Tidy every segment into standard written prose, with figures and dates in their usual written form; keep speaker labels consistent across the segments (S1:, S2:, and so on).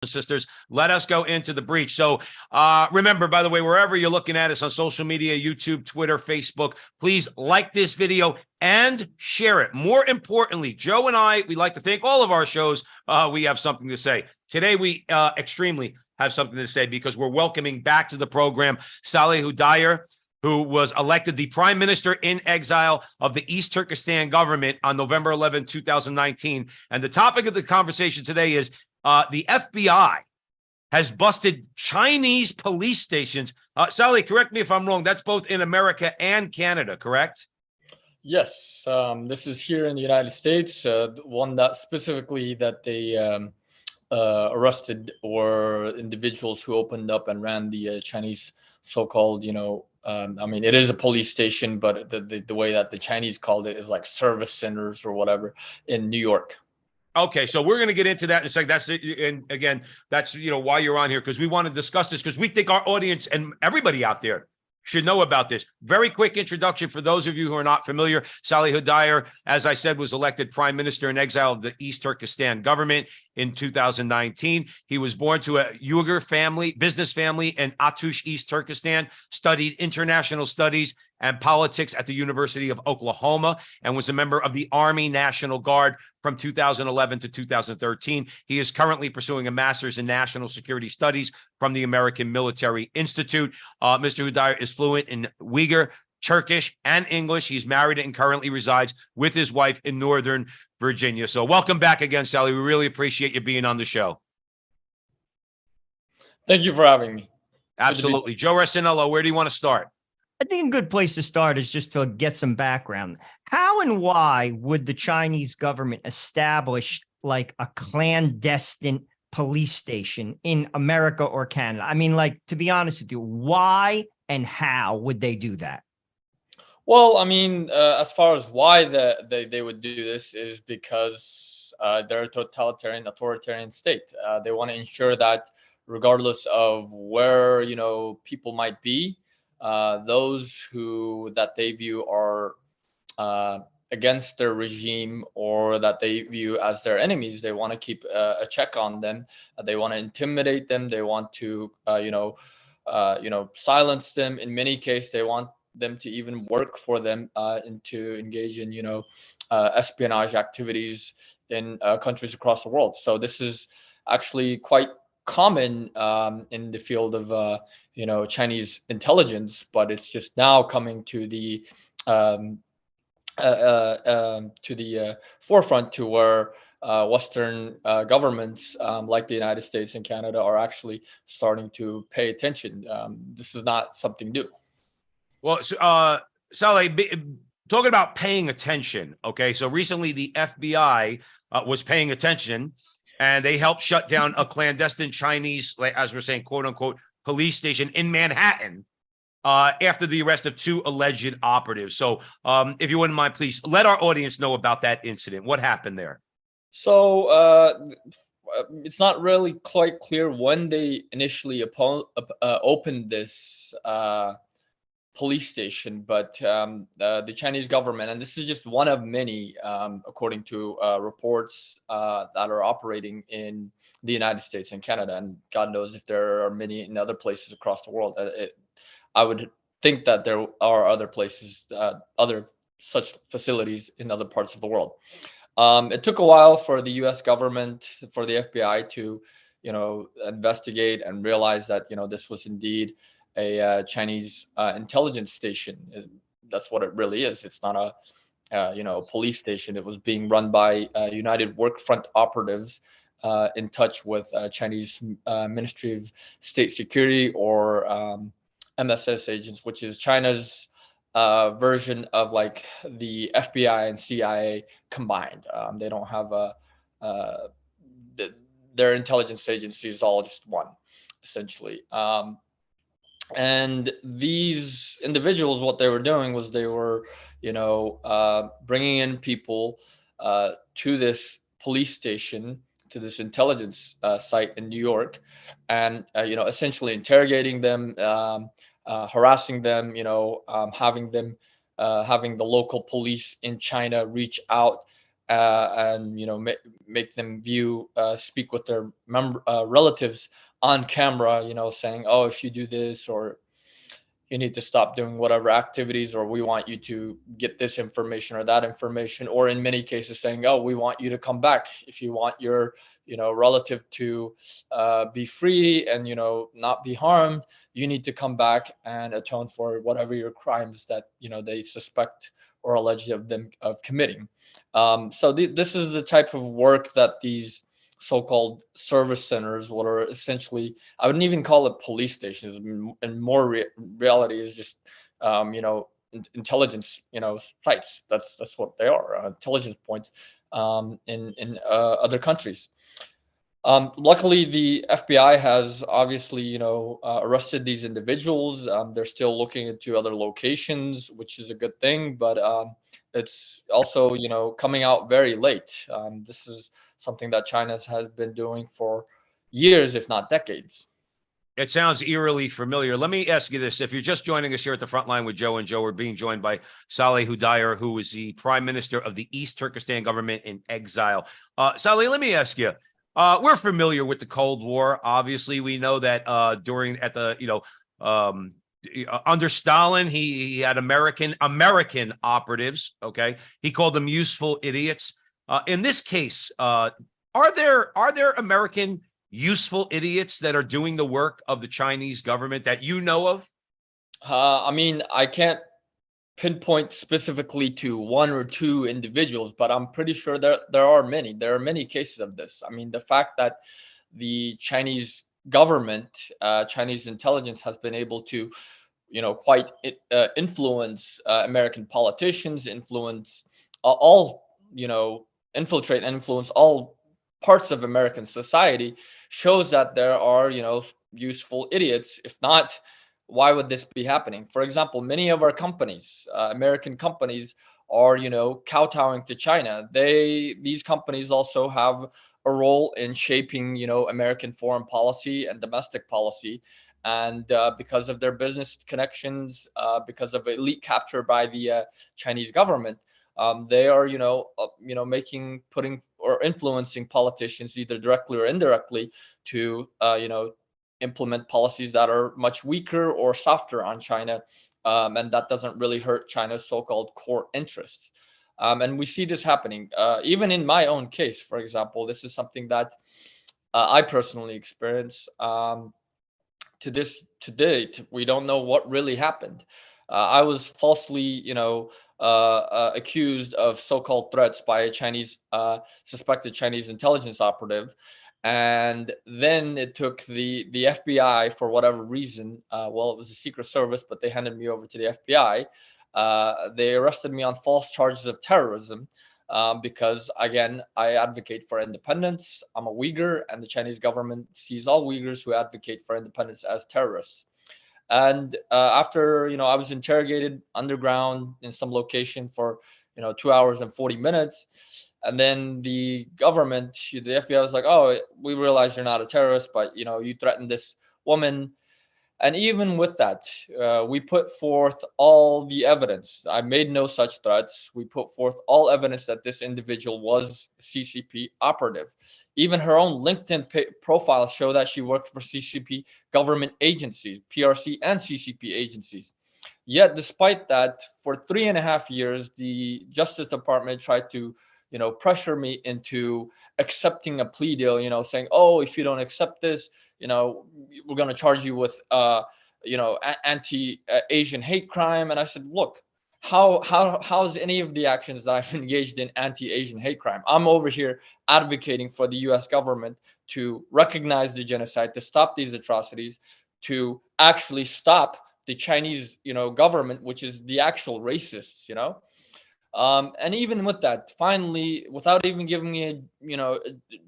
S1: and sisters, let us go into the breach. So remember, by the way, wherever you're looking at us on social media, YouTube, Twitter, Facebook, please like this video and share it. More importantly, Joe and I, we like to think all of our shows, we have something to say. Today, we extremely have something to say because we're welcoming back to the program Sahih Hudayar, who was elected the prime minister in exile of the East Turkestan government on November 11, 2019. And the topic of the conversation today is the FBI has busted Chinese police stations. Sahih, correct me if I'm wrong. That's both in America and Canada, correct?
S2: Yes, this is here in the United States. One that specifically that they arrested were individuals who opened up and ran the Chinese so-called, I mean, it is a police station, but the way that the Chinese called it is like service centers or whatever in New York.
S1: Okay, so we're going to get into that in a second. That's it. And again, that's why you're on here, because we want to discuss this, because we think our audience and everybody out there should know about this. Very quick introduction for those of you who are not familiar. Sahih Hudayar, as I said, was elected prime minister in exile of the East Turkestan government in 2019. He was born to a Uyghur family, business family in Atush, East Turkestan, studied international studies and politics at the University of Oklahoma, and was a member of the Army National Guard from 2011 to 2013. He is currently pursuing a master's in national security studies from the American Military Institute. Mr. Hudayar is fluent in Uyghur, Turkish, and English. He's married and currently resides with his wife in Northern Virginia. So welcome back again, Sahih. We really appreciate you being on the show.
S2: Thank you for having me.
S1: Absolutely. Joe Resinello, where do you want to start?
S3: I think a good place to start is just to get some background. How and why would the Chinese government establish like a clandestine police station in America or Canada? I mean, like, to be honest with you, why and how would they do that?
S2: Well, I mean, as far as why they would do this is because they're a totalitarian, authoritarian state. They want to ensure that regardless of where, people might be, those that they view are against their regime or that they view as their enemies, they want to keep a check on them. They want to intimidate them. They want to, silence them. In many cases, they want them to even work for them and to engage in, espionage activities in countries across the world. So this is actually quite common in the field of Chinese intelligence, but it's just now coming to the forefront to where Western governments like the United States and Canada are actually starting to pay attention. This is not something new.
S1: Well, Sahih, talking about paying attention, okay, so recently the FBI was paying attention, and they helped shut down a clandestine Chinese, like, as we're saying, quote unquote, police station in Manhattan after the arrest of 2 alleged operatives. So if you wouldn't mind, please let our audience know about that incident. What happened there?
S2: So it's not really quite clear when they initially opened this police station, but the Chinese government, and this is just one of many, according to reports that are operating in the United States and Canada, and God knows if there are many in other places across the world. I would think that there are other places, other such facilities in other parts of the world. It took a while for the U.S. government, for the FBI to, investigate and realize that, this was indeed a Chinese intelligence station. That's what it really is. It's not a police station. It was being run by United Workfront operatives in touch with Chinese Ministry of State Security, or MSS agents, which is China's version of like the FBI and CIA combined. They don't have their intelligence agency is all just one, essentially. And these individuals, what they were doing was they were, bringing in people to this police station, to this intelligence site in New York, and essentially interrogating them, harassing them, having the local police in China reach out and make them speak with their relatives on camera, saying, oh, if you do this, or you need to stop doing whatever activities, or we want you to get this information or that information, or in many cases saying, oh, we want you to come back if you want your relative to be free and not be harmed. You need to come back and atone for whatever your crimes that they suspect or allege of committing. So this is the type of work that these so-called service centers, what are essentially, I wouldn't even call it police stations, and more reality is just intelligence sites. That's what they are, intelligence points in other countries. Luckily, the FBI has obviously, arrested these individuals. They're still looking into other locations, which is a good thing, but it's also, coming out very late. This is something that China has been doing for years, if not decades.
S1: It sounds eerily familiar. Let me ask you this. If you're just joining us here at the front line with Joe and Joe, we're being joined by Sahih Hudayar, who is the prime minister of the East Turkestan government in exile. Sahih, let me ask you, we're familiar with the Cold War. Obviously, we know that under Stalin, he had American operatives. Okay. He called them useful idiots. In this case, are there American useful idiots that are doing the work of the Chinese government that you know of?
S2: I mean, I can't pinpoint specifically to one or two individuals, but I'm pretty sure there are many. There are many cases of this. I mean, the fact that the Chinese government, Chinese intelligence has been able to, quite influence American politicians, influence all, infiltrate and influence all parts of American society, shows that there are, useful idiots. If not, why would this be happening? For example, many of our companies, American companies, are kowtowing to China. These companies also have a role in shaping American foreign policy and domestic policy, and because of their business connections, because of elite capture by the Chinese government, they are putting or influencing politicians either directly or indirectly to implement policies that are much weaker or softer on China, and that doesn't really hurt China's so-called core interests. And we see this happening even in my own case. For example, this is something that I personally experienced. To date, we don't know what really happened. I was falsely, accused of so-called threats by a suspected Chinese intelligence operative, and then it took the FBI, for whatever reason. Well, it was a secret service, but they handed me over to the FBI. They arrested me on false charges of terrorism, because, again, I advocate for independence. I'm a Uyghur, and the Chinese government sees all Uyghurs who advocate for independence as terrorists. And after I was interrogated underground in some location for 2 hours and 40 minutes, and then the government, the FBI, was like, "Oh, we realize you're not a terrorist, but you threatened this woman." And even with that, we put forth all the evidence. I made no such threats. We put forth all evidence that this individual was CCP operative. Even her own LinkedIn profile show that she worked for CCP government agencies, PRC and CCP agencies. Yet, despite that, for 3.5 years, the Justice Department tried to pressure me into accepting a plea deal, saying, oh, if you don't accept this, we're going to charge you with, anti-Asian hate crime. And I said, look, how's any of the actions that I've engaged in anti-Asian hate crime? I'm over here advocating for the US government to recognize the genocide, to stop these atrocities, to actually stop the Chinese, government, which is the actual racists, and even with that, finally, without even giving me a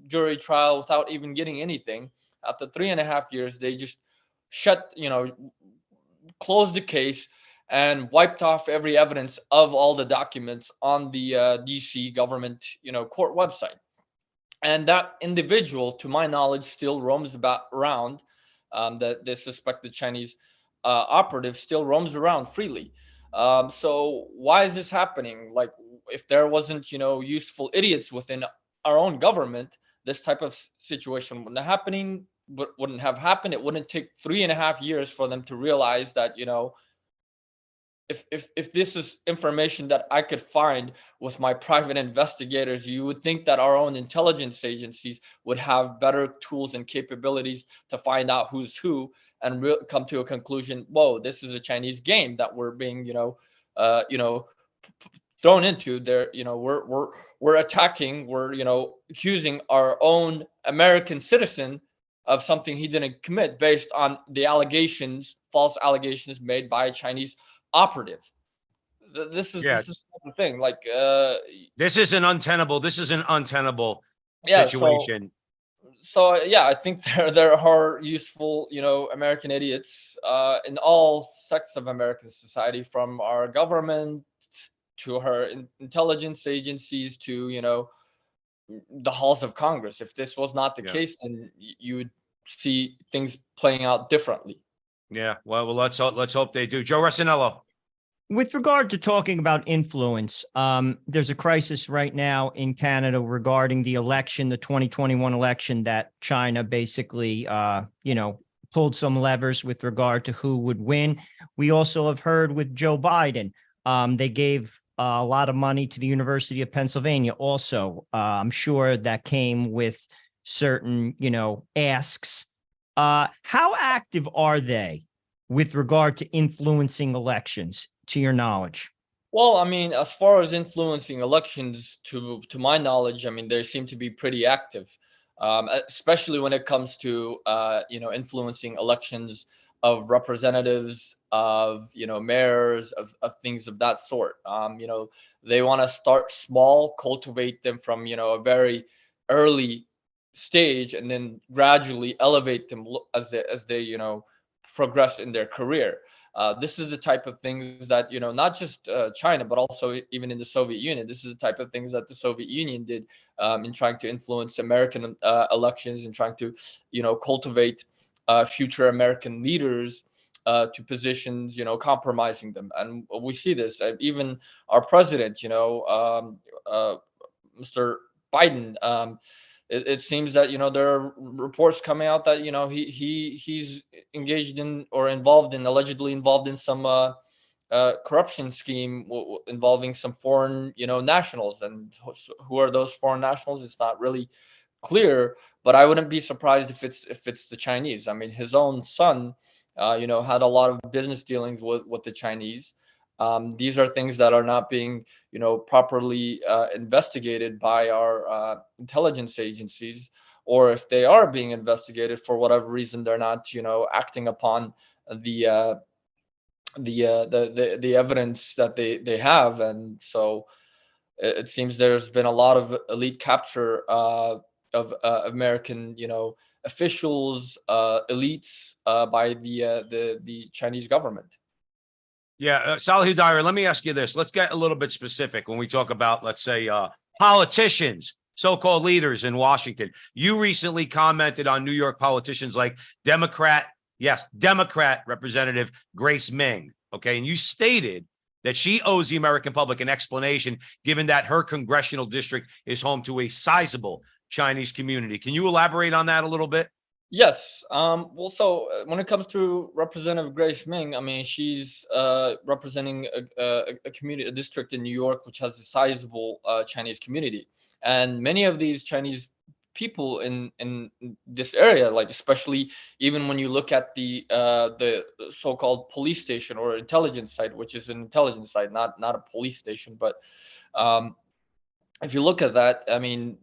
S2: jury trial, without even getting anything, after 3.5 years, they just closed the case and wiped off every evidence of all the documents on the DC government court website. And that individual, to my knowledge, still roams around. The suspected Chinese operative still roams around freely. So why is this happening? Like, if there wasn't, useful idiots within our own government, this type of situation wouldn't have happened. It wouldn't take 3.5 years for them to realize that, if this is information that I could find with my private investigators, you would think that our own intelligence agencies would have better tools and capabilities to find out who's who and come to a conclusion. Whoa, this is a Chinese game that we're being, thrown into. There, we're attacking. We're, accusing our own American citizen of something he didn't commit based on the false allegations made by a Chinese operative. This is the thing. Like,
S1: this is an untenable
S2: yeah.
S1: situation.
S2: So yeah, I think there are useful, American idiots in all sects of American society, from our government to her intelligence agencies to, the halls of Congress. If this was not the case, then you would see things playing out differently.
S1: Yeah, well, let's hope they do. Joe Rossinello.
S3: With regard to talking about influence, there's a crisis right now in Canada regarding the election, the 2021 election, that China basically, pulled some levers with regard to who would win. We also have heard with Joe Biden, they gave a lot of money to the University of Pennsylvania. Also, I'm sure that came with certain, asks. How active are they with regard to influencing elections, to your knowledge?
S2: Well, I mean, as far as influencing elections, to my knowledge, I mean, they seem to be pretty active, especially when it comes to influencing elections of representatives, of mayors, of things of that sort. They want to start small, cultivate them from a very early stage, and then gradually elevate them as they progress in their career. This is the type of things that, not just China, but also even in the Soviet Union. This is the type of things that the Soviet Union did in trying to influence American elections, and trying to, cultivate future American leaders to positions, compromising them. And we see this. Even our president, Mr. Biden. It seems that there are reports coming out that he's engaged in, or allegedly involved in some corruption scheme involving some foreign nationals. And who are those foreign nationals? It's not really clear, but I wouldn't be surprised if it's the Chinese. I mean, his own son had a lot of business dealings with the Chinese. These are things that are not being, properly investigated by our intelligence agencies, or if they are being investigated, for whatever reason, they're not, acting upon the evidence that they have. And so it seems there's been a lot of elite capture of American, officials, elites by the Chinese government.
S1: Yeah, Sahih Hudayar, let me ask you this. Let's get a little bit specific when we talk about, let's say, politicians, so-called leaders in Washington. You recently commented on New York politicians like Democrat Representative Grace Ming, okay? And you stated that she owes the American public an explanation, given that her congressional district is home to a sizable Chinese community. Can you elaborate on that a little bit?
S2: Yes. Well, so when it comes to Representative Grace Ming, I mean, she's representing a community, a district in New York, which has a sizable Chinese community, and many of these Chinese people in this area, like especially even when you look at the so-called police station or intelligence site, which is an intelligence site, not a police station, but if you look at that, I mean,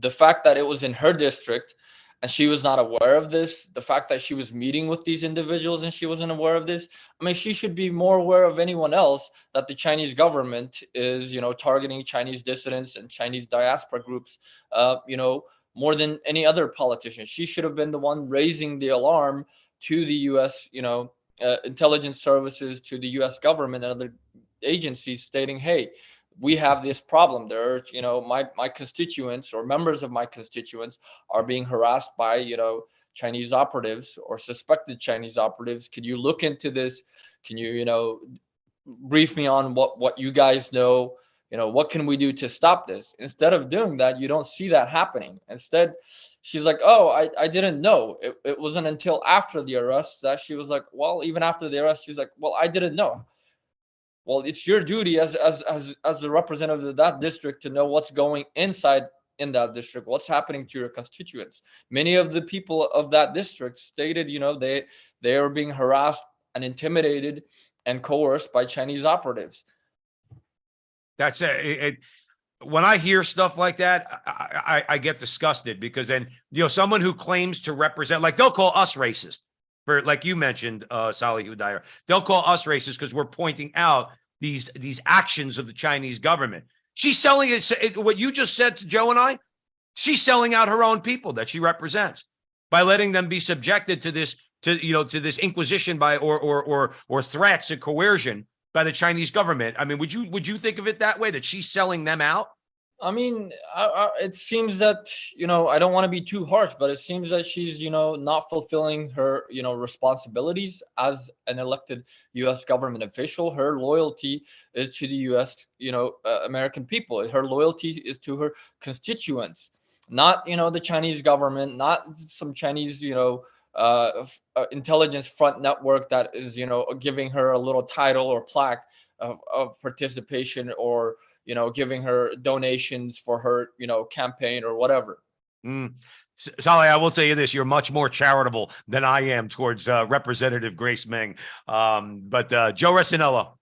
S2: the fact that it was in her district and she was not aware of this, the fact that she was meeting with these individuals and she wasn't aware of this, I mean, she should be more aware of anyone else that the Chinese government is, targeting Chinese dissidents and Chinese diaspora groups, more than any other politician. She should have been the one raising the alarm to the U.S., intelligence services, to the U.S. government and other agencies, stating, hey, we have this problem. There are, my constituents or members of my constituents are being harassed by, Chinese operatives or suspected Chinese operatives. Could you look into this? Can you, brief me on what you guys know? what can we do to stop this? Instead of doing that, you don't see that happening. Instead, she's like, oh, I didn't know. It wasn't until after the arrest that she was like, well, even after the arrest, she's like, well, I didn't know. Well, it's your duty as the representative of that district to know what's going inside in that district, what's happening to your constituents. Many of the people of that district stated, they are being harassed and intimidated and coerced by Chinese operatives.
S1: That's it. When I hear stuff like that, I get disgusted, because then, someone who claims to represent, like, they'll call us racist for, like you mentioned, Sahih Hudayar, they'll call us racist because we're pointing out these actions of the Chinese government. She's selling it. What you just said to Joe and I, she's selling out her own people that she represents by letting them be subjected to this, to this inquisition by or threats and coercion by the Chinese government. I mean, would you think of it that way, that she's selling them out?
S2: I mean, it seems that, I don't want to be too harsh, but it seems that she's, not fulfilling her, responsibilities as an elected U.S. government official. Her loyalty is to the U.S., American people. Her loyalty is to her constituents, not, the Chinese government, not some Chinese, intelligence front network that is, giving her a little title or plaque of participation, or giving her donations for her, campaign or whatever.
S1: Sally, I will tell you this: you're much more charitable than I am towards Representative Grace Meng. But Joe Resinello.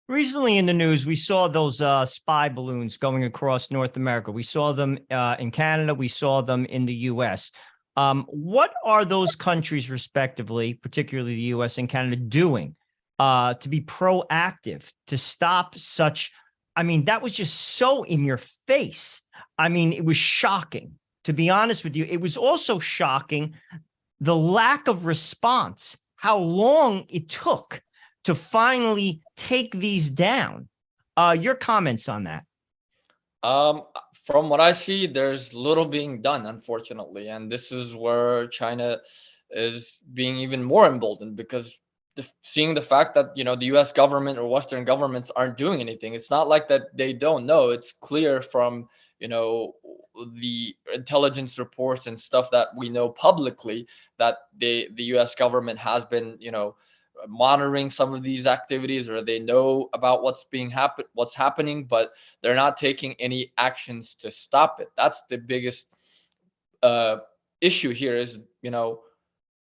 S3: Recently in the news, we saw those spy balloons going across North America. We saw them in Canada. We saw them in the U.S. What are those countries, respectively, particularly the U.S. and Canada, doing to be proactive to stop such? I mean, that was just so in your face. I mean, it was shocking. To be honest with you, it was also shocking the lack of response, how long it took to finally take these down. Your comments on that?
S2: From what I see, there's little being done, unfortunately. And this is where China is being even more emboldened, because seeing the fact that, the US government or Western governments aren't doing anything. It's not like that they don't know. It's clear from, the intelligence reports and stuff that we know publicly, that the US government has been, monitoring some of these activities, or they know about what's happening, but they're not taking any actions to stop it. That's the biggest issue here is,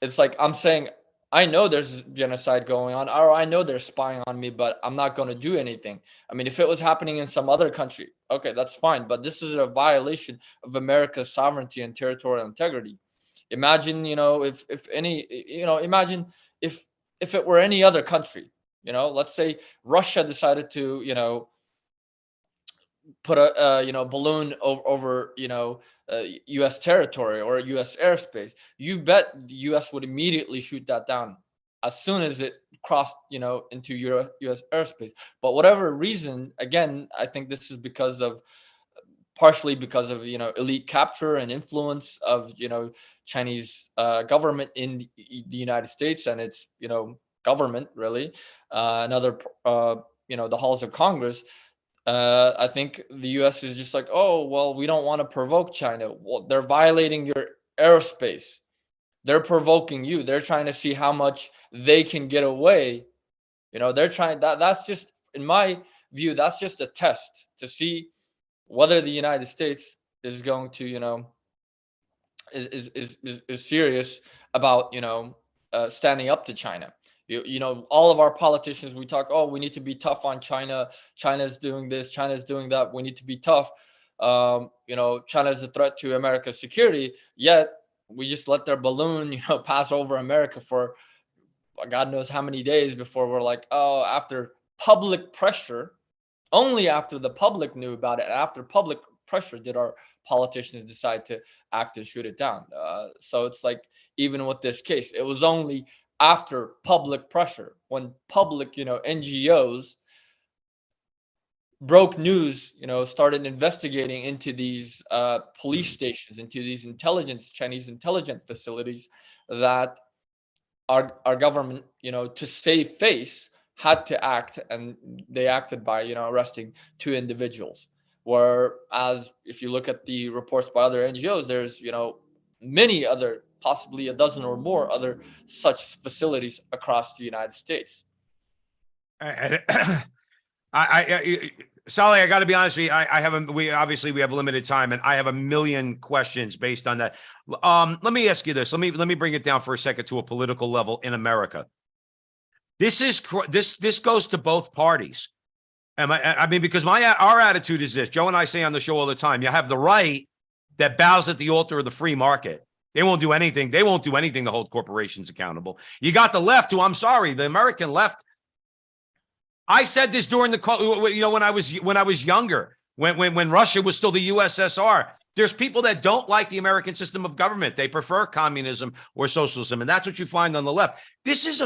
S2: it's like I'm saying, I know there's genocide going on, or I know they're spying on me, but I'm not going to do anything. I mean, if it was happening in some other country, okay, that's fine. But this is a violation of America's sovereignty and territorial integrity. Imagine, imagine if it were any other country, let's say Russia decided to, put a balloon over U.S. territory or U.S. airspace, you bet the U.S. would immediately shoot that down as soon as it crossed into U.S. airspace. But whatever reason, again, I think this is partially because of elite capture and influence of Chinese government in the United States and its government, really, the halls of Congress. I think the U.S. is just like, oh, well, we don't want to provoke China. Well, they're violating your airspace. They're provoking you. They're trying to see how much they can get away. They're trying that's just, in my view, that's just a test to see whether the United States is going to, is serious about, standing up to China. All of our politicians, we talk, oh, we need to be tough on China. China's doing this, China's doing that. We need to be tough. China is a threat to America's security. Yet we just let their balloon, pass over America for God knows how many days before we're like, oh, after public pressure, only after the public knew about it, after public pressure, did our politicians decide to act and shoot it down. So it's like, even with this case, it was only after public pressure, when public, NGOs broke news, started investigating into these police stations, into these Chinese intelligence facilities, that our government, to save face, had to act, and they acted by, arresting 2 individuals. Whereas if you look at the reports by other NGOs, there's, many other, possibly a dozen or more other such facilities across the United States.
S1: Salih, I got to be honest with you. We have limited time, and I have a million questions based on that. Let me ask you this. Let me bring it down for a second to a political level in America. This goes to both parties. I mean, because our attitude is this. Joe and I say on the show all the time, you have the right that bows at the altar of the free market. They won't do anything. They won't do anything to hold corporations accountable. You got the left, who, I'm sorry, the American left. I said this during when I was younger, when Russia was still the USSR. There's people that don't like the American system of government. They prefer communism or socialism, and that's what you find on the left. This is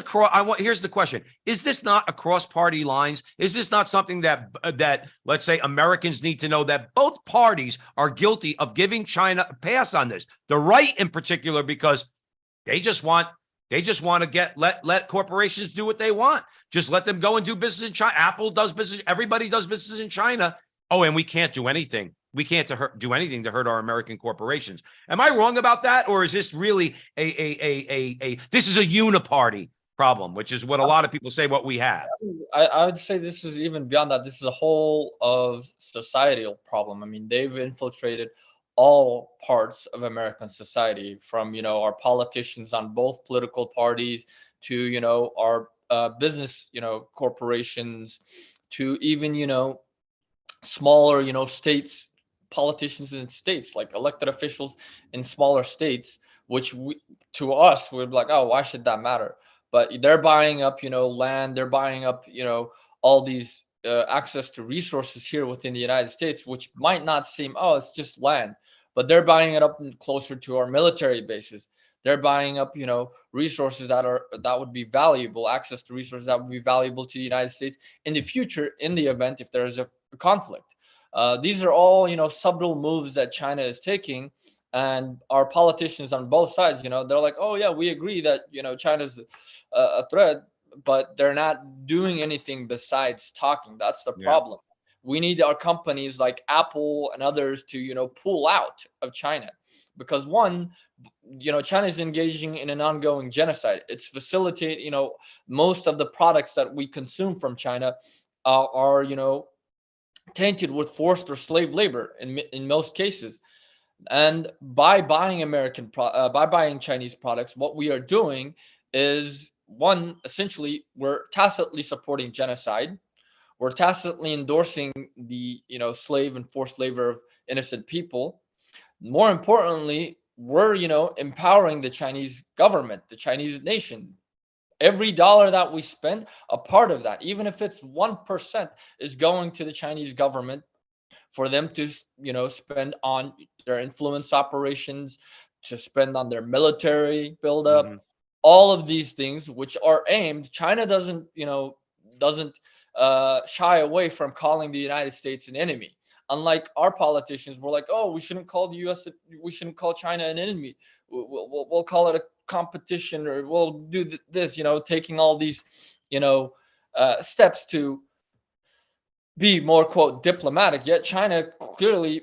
S1: here's the question: is this not across party lines? Is this not something that let's say Americans need to know, that both parties are guilty of giving China a pass on this? The right in particular, because they just want to let corporations do what they want. Just let them go and do business in China. Apple does business. Everybody does business in China. Oh, and we can't do anything. We can't do anything to hurt our American corporations. Am I wrong about that? Or is this really this is a uniparty problem, which is what a lot of people say what we have?
S2: I would say this is even beyond that. This is a whole of societal problem. I mean, they've infiltrated all parts of American society, from, our politicians on both political parties to, our business, corporations, to even, smaller, states, politicians in states, like elected officials in smaller states, which to us, we're like, oh, why should that matter? But they're buying up, land, they're buying up, all these access to resources here within the United States, which might not seem, oh, it's just land, but they're buying it up closer to our military bases. They're buying up, resources that would be valuable, access to resources that would be valuable to the United States in the future, in the event if there is a conflict. These are all, subtle moves that China is taking, and our politicians on both sides, they're like, oh yeah, we agree that, China's a threat, but they're not doing anything besides talking. That's the problem. We need our companies like Apple and others to, pull out of China, because one, China is engaging in an ongoing genocide. It's facilitate, most of the products that we consume from China are tainted with forced or slave labor in most cases. And by buying by buying Chinese products, what we are doing is, one, essentially, we're tacitly supporting genocide. We're tacitly endorsing the, slave and forced labor of innocent people. More importantly, we're, empowering the Chinese government, the Chinese nation. Every dollar that we spend, a part of that, even if it's 1%, is going to the Chinese government for them to, spend on their influence operations, to spend on their military buildup, all of these things, which are aimed. China doesn't shy away from calling the United States an enemy. Unlike our politicians, we're like, oh, we shouldn't call the U.S. We shouldn't call China an enemy. We'll call it a competition, or we'll do this, taking all these, steps to be more, quote, diplomatic. Yet China clearly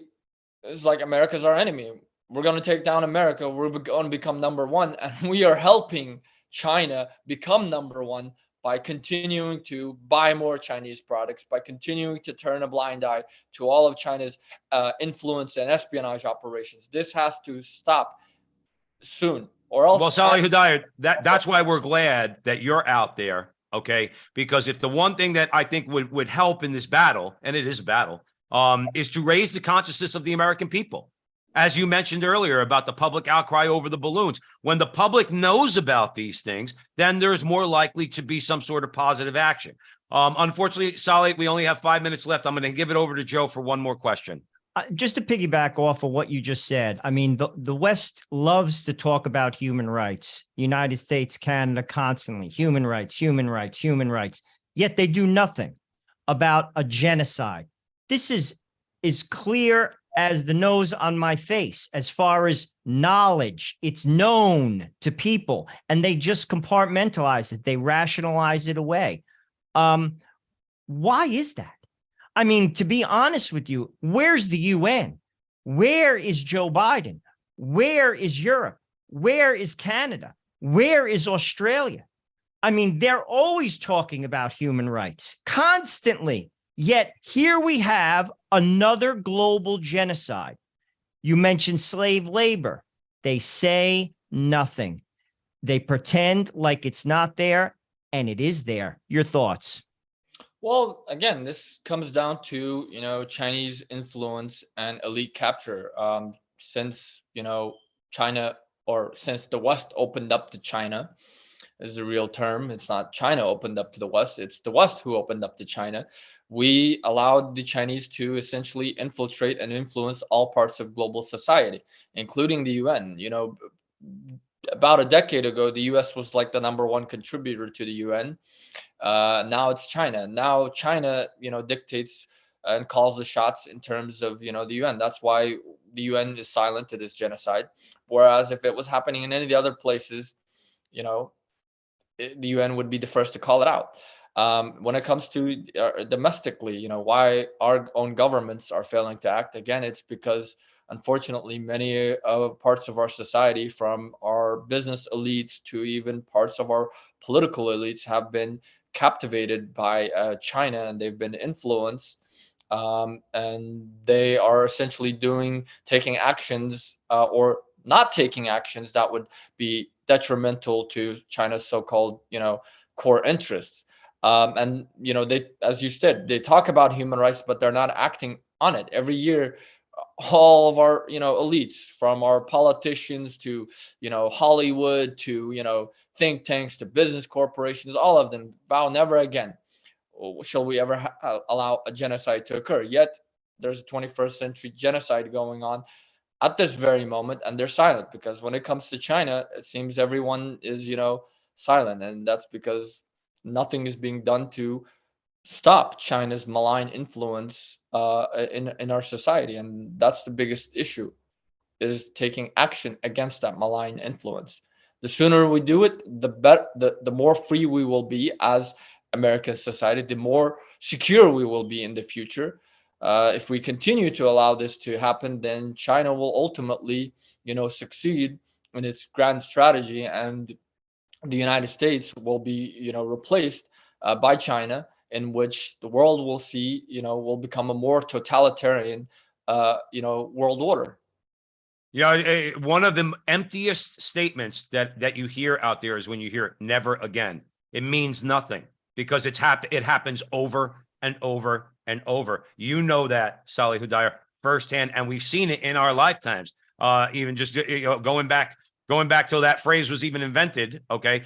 S2: is like, America's our enemy. We're going to take down America. We're going to become number one. And we are helping China become number one by continuing to buy more Chinese products, by continuing to turn a blind eye to all of China's influence and espionage operations. This has to stop soon, or else.
S1: Well, Salih Hudayar, that's why we're glad that you're out there, okay? Because if the one thing that I think would help in this battle, and it is a battle, is to raise the consciousness of the American people. As you mentioned earlier about the public outcry over the balloons, when the public knows about these things, then there's more likely to be some sort of positive action. Unfortunately, Salih, we only have 5 minutes left. I'm going to give it over to Joe for one more question.
S3: Just to piggyback off of what you just said, I mean, the West loves to talk about human rights. United States, Canada, constantly human rights, human rights, human rights. Yet they do nothing about a genocide. This is clear as the nose on my face as far as knowledge. It's known to people, and they just compartmentalize it. They rationalize it away. Why is that? I mean, to be honest with you, where's the UN? Where is Joe Biden? Where is Europe? Where is Canada? Where is Australia? I mean, they're always talking about human rights constantly. Yet here we have another global genocide. You mentioned slave labor. They say nothing. They pretend like it's not there, and it is there. Your thoughts?
S2: Well, again, this comes down to, Chinese influence and elite capture. Since, China, or since the West opened up to China, is the real term. It's not China opened up to the West. It's the West who opened up to China. We allowed the Chinese to essentially infiltrate and influence all parts of global society, including the UN. About a decade ago, the US was like the #1 contributor to the UN. Now it's China. Now China, dictates and calls the shots in terms of, the UN. That's why the UN is silent to this genocide. Whereas if it was happening in any of the other places, the UN would be the first to call it out. When it comes to domestically, why our own governments are failing to act, again, it's because unfortunately many parts of our society, from our business elites to even parts of our political elites, have been captivated by China, and they've been influenced, and they are essentially taking actions or not taking actions that would be detrimental to China's so-called, core interests. And they, as you said, they talk about human rights, but they're not acting on it. Every year, all of our, elites, from our politicians to, Hollywood to, think tanks to business corporations, all of them vow never again shall we ever allow a genocide to occur. Yet there's a 21st century genocide going on at this very moment, and they're silent, because when it comes to China, it seems everyone is, silent, and that's because nothing is being done to stop China's malign influence in our society, and that's the biggest issue, is taking action against that malign influence. The sooner we do it, the better, the more free we will be as American society, the more secure we will be in the future. If we continue to allow this to happen, then China will ultimately, succeed in its grand strategy, and the United States will be, replaced by China, in which the world will see, will become a more totalitarian, world order.
S1: Yeah, one of the emptiest statements that you hear out there is when you hear "never again." It means nothing, because it happens over and over and over. You know that, Sahih Hudayar, firsthand, and we've seen it in our lifetimes. Even just going back till that phrase was even invented. Okay,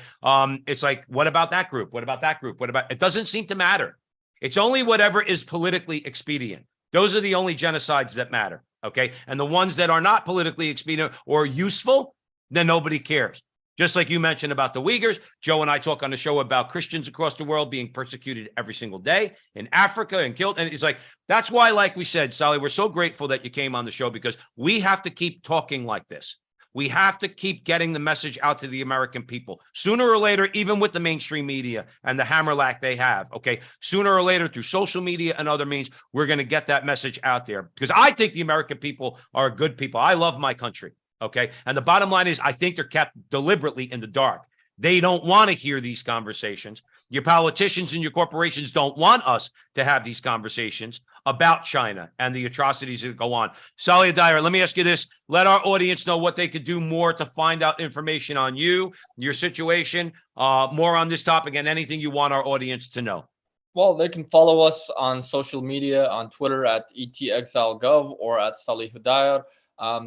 S1: it's like, what about that group? What about that group? What about? It doesn't seem to matter. It's only whatever is politically expedient. Those are the only genocides that matter. Okay, and the ones that are not politically expedient or useful, then nobody cares. Just like you mentioned about the Uyghurs, Joe and I talk on the show about Christians across the world being persecuted every single day in Africa and killed. And it's like, that's why, like we said, Sally, we're so grateful that you came on the show, because we have to keep talking like this. We have to keep getting the message out to the American people. Sooner or later, even with the mainstream media and the hammerlack they have, okay, sooner or later, through social media and other means, we're going to get that message out there, because I think the American people are good people. I love my country. Okay. And the bottom line is, I think they're kept deliberately in the dark. They don't want to hear these conversations. Your politicians and your corporations don't want us to have these conversations about China and the atrocities that go on. Sahih Hudayar, let me ask you this. Let our audience know what they could do more to find out information on you, your situation, more on this topic, and anything you want our audience to know.
S2: Well, they can follow us on social media, on Twitter at @EtExileGov or at Sahih Hudayar.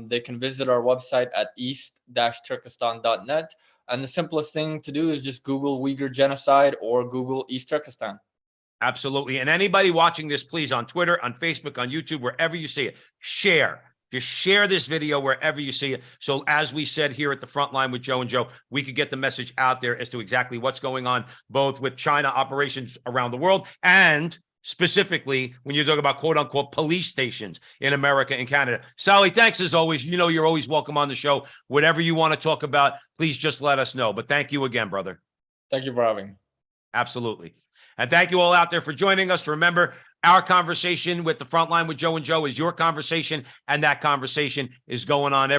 S2: They can visit our website at east-turkestan.net. And the simplest thing to do is just Google Uyghur genocide or Google East Turkestan.
S1: Absolutely. And anybody watching this, please, on Twitter, on Facebook, on YouTube, wherever you see it, share. Just share this video wherever you see it. So as we said here at the front line with Joe and Joe, we could get the message out there as to exactly what's going on, both with China operations around the world, and specifically when you talk about quote unquote police stations in America and Canada. Sally, thanks as always. You know, you're always welcome on the show. Whatever you want to talk about, please just let us know. But thank you again, brother.
S2: Thank you for having me.
S1: Absolutely. And thank you all out there for joining us. Remember, our conversation with the Frontline with Joe and Joe is your conversation, and that conversation is going on every